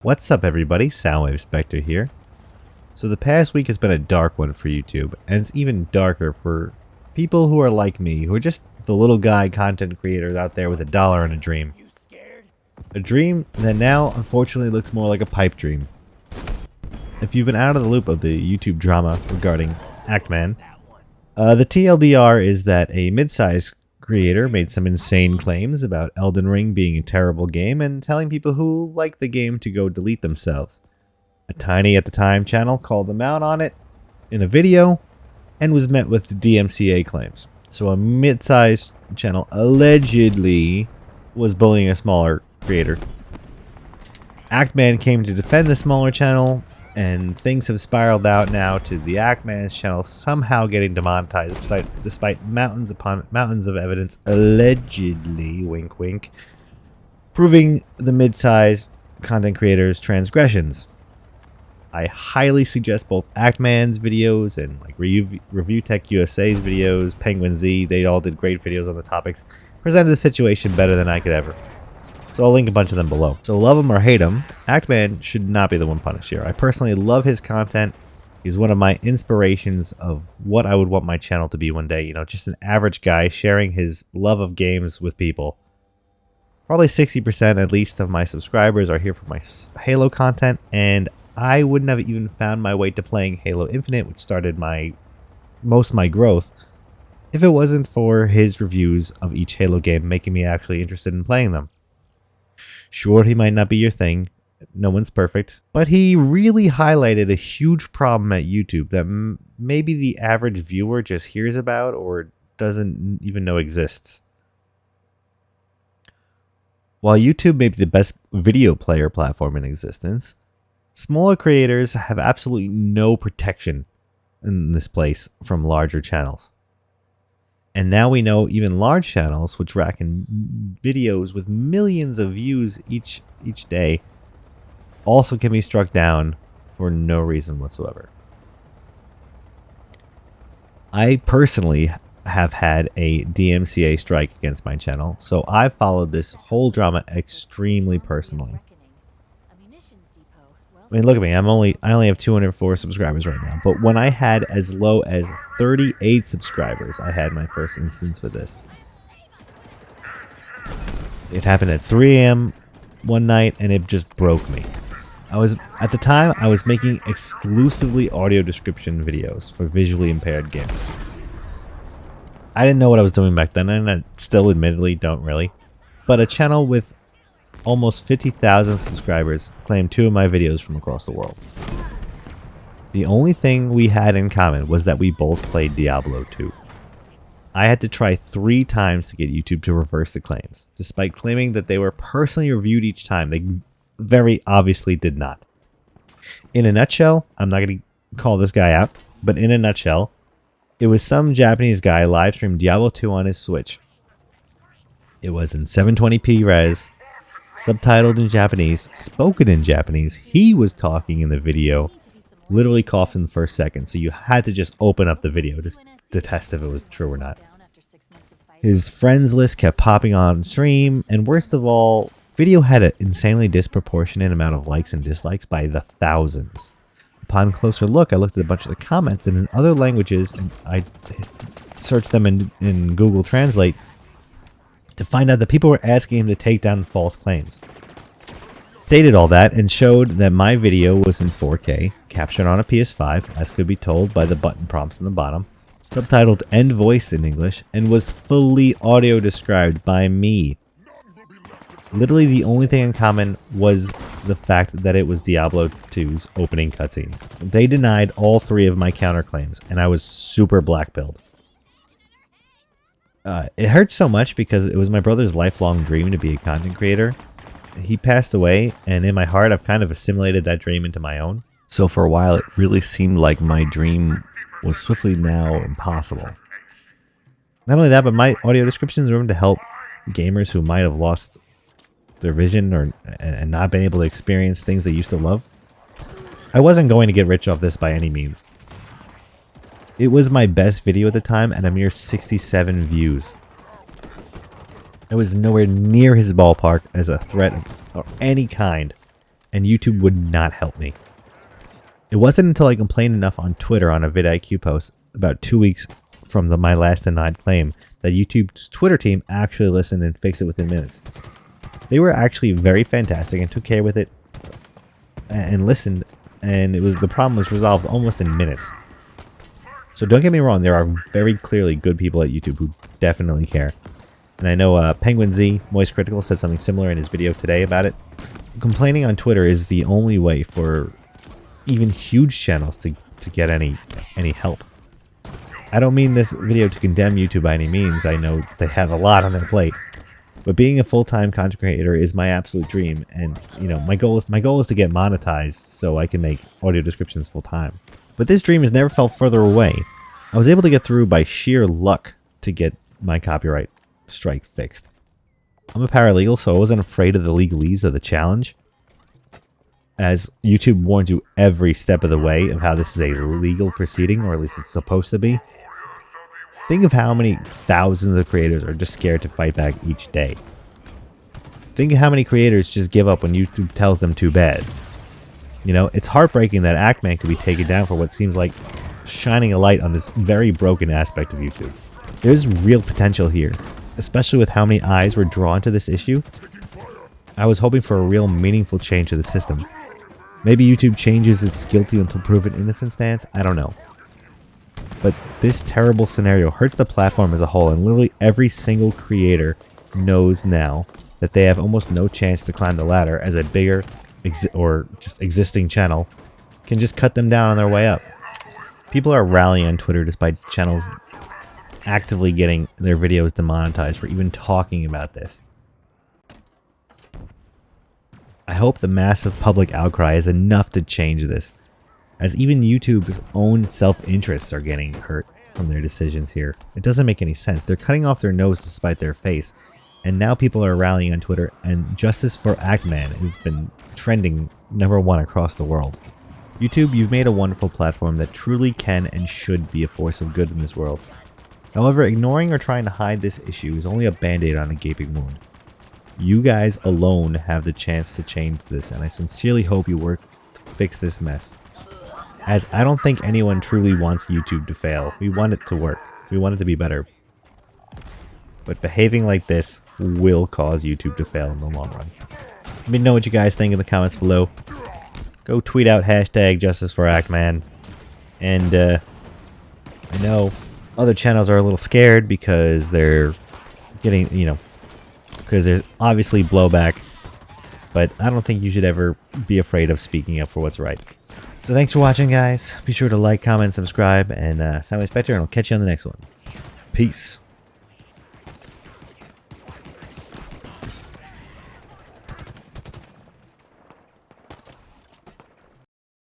What's up everybody, Soundwave Spectre here. So the past week has been a dark one for YouTube, and it's even darker for people who are like me, who are just the little guy content creators out there with $1 and a dream. A dream that now unfortunately looks more like a pipe dream. If you've been out of the loop of the YouTube drama regarding Actman, the TLDR is that a mid-sized creator made some insane claims about Elden Ring being a terrible game and telling people who like the game to go delete themselves. A tiny at the time channel called them out on it in a video and was met with DMCA claims. So a mid-sized channel allegedly was bullying a smaller creator. Actman came to defend the smaller channel, and things have spiraled out now to the Actman's channel somehow getting demonetized despite mountains upon mountains of evidence allegedly, wink wink, proving the mid-sized content creators' transgressions. I highly suggest both Actman's videos and like Review Tech USA's videos, Penguin Z, they all did great videos on the topics, presented the situation better than I could ever. So I'll link a bunch of them below. So love him or hate him, Actman should not be the one punished here. I personally love his content. He's one of my inspirations of what I would want my channel to be one day. You know, just an average guy sharing his love of games with people. Probably 60% at least of my subscribers are here for my Halo content, and I wouldn't have even found my way to playing Halo Infinite, which started most of my growth, if it wasn't for his reviews of each Halo game making me actually interested in playing them. Sure, he might not be your thing. No one's perfect. But he really highlighted a huge problem at YouTube that maybe the average viewer just hears about or doesn't even know exists. While YouTube may be the best video player platform in existence, smaller creators have absolutely no protection in this place from larger channels. And now we know even large channels, which rack in videos with millions of views each day, also can be struck down for no reason whatsoever. I personally have had a DMCA strike against my channel, so I've followed this whole drama extremely personally. I mean, look at me. I only have 204 subscribers right now. But when I had as low as 38 subscribers, I had my first instance with this. It happened at 3 a.m. one night, and it just broke me. At the time, I was making exclusively audio description videos for visually impaired gamers. I didn't know what I was doing back then, and I still admittedly don't really. But a channel with almost 50,000 subscribers claimed 2 of my videos from across the world. The only thing we had in common was that we both played Diablo 2. I had to try 3 times to get YouTube to reverse the claims. Despite claiming that they were personally reviewed each time, they very obviously did not. In a nutshell, I'm not going to call this guy out, but in a nutshell, it was some Japanese guy live streamed Diablo 2 on his Switch. It was in 720p res, subtitled in Japanese, spoken in Japanese. He was talking in the video, literally coughed in the first second, so you had to just open up the video just to test if it was true or not. His friends list kept popping on stream, and worst of all, video had an insanely disproportionate amount of likes and dislikes by the thousands. Upon closer look, I looked at a bunch of the comments, and in other languages, and I searched them in Google Translate, to find out that people were asking him to take down the false claims. Stated all that and showed that my video was in 4K, captured on a PS5, as could be told by the button prompts on the bottom, subtitled and voiced in English, and was fully audio described by me. Literally the only thing in common was the fact that it was Diablo 2's opening cutscene. They denied all 3 of my counterclaims, and I was super blackpilled. It hurt so much because it was my brother's lifelong dream to be a content creator. He passed away, and in my heart, I've kind of assimilated that dream into my own. So for a while, it really seemed like my dream was swiftly now impossible. Not only that, but my audio descriptions were to help gamers who might have lost their vision and not been able to experience things they used to love. I wasn't going to get rich off this by any means. It was my best video at the time at a mere 67 views. It was nowhere near his ballpark as a threat of any kind and YouTube would not help me. It wasn't until I complained enough on Twitter on a vidIQ post about 2 weeks from my last denied claim that YouTube's Twitter team actually listened and fixed it within minutes. They were actually very fantastic and took care with it and listened, and the problem was resolved almost in minutes. So don't get me wrong, there are very clearly good people at YouTube who definitely care. And I know Penguin Z, Moist Critical, said something similar in his video today about it. Complaining on Twitter is the only way for even huge channels to get any help. I don't mean this video to condemn YouTube by any means. I know they have a lot on their plate. But being a full-time content creator is my absolute dream, and you know, my goal is to get monetized so I can make audio descriptions full-time. But this dream has never felt further away. I was able to get through by sheer luck to get my copyright strike fixed. I'm a paralegal, so I wasn't afraid of the legalese of the challenge, as YouTube warns you every step of the way of how this is a legal proceeding, or at least it's supposed to be. Think of how many thousands of creators are just scared to fight back each day. Think of how many creators just give up when YouTube tells them too bad. You know, it's heartbreaking that Actman could be taken down for what seems like shining a light on this very broken aspect of YouTube. There's real potential here, especially with how many eyes were drawn to this issue. I was hoping for a real meaningful change to the system. Maybe YouTube changes its guilty until proven innocent stance, I don't know. But this terrible scenario hurts the platform as a whole, and literally every single creator knows now that they have almost no chance to climb the ladder, as a bigger or just existing channel can just cut them down on their way up. People are rallying on Twitter despite channels actively getting their videos demonetized for even talking about this. I hope the massive public outcry is enough to change this, as even YouTube's own self-interests are getting hurt from their decisions here. It doesn't make any sense. They're cutting off their nose to spite their face, and now people are rallying on Twitter, and Justice for Actman has been trending #1 across the world. YouTube, you've made a wonderful platform that truly can and should be a force of good in this world. However, ignoring or trying to hide this issue is only a band-aid on a gaping wound. You guys alone have the chance to change this, and I sincerely hope you work to fix this mess. As I don't think anyone truly wants YouTube to fail. We want it to work. We want it to be better. But behaving like this will cause YouTube to fail in the long run. Let me know what you guys think in the comments below. Go tweet out #JusticeForActman. And I know other channels are a little scared because they're getting, because there's obviously blowback. But I don't think you should ever be afraid of speaking up for what's right. So thanks for watching, guys. Be sure to like, comment, subscribe, and Soundwave Spectre, and I'll catch you on the next one. Peace.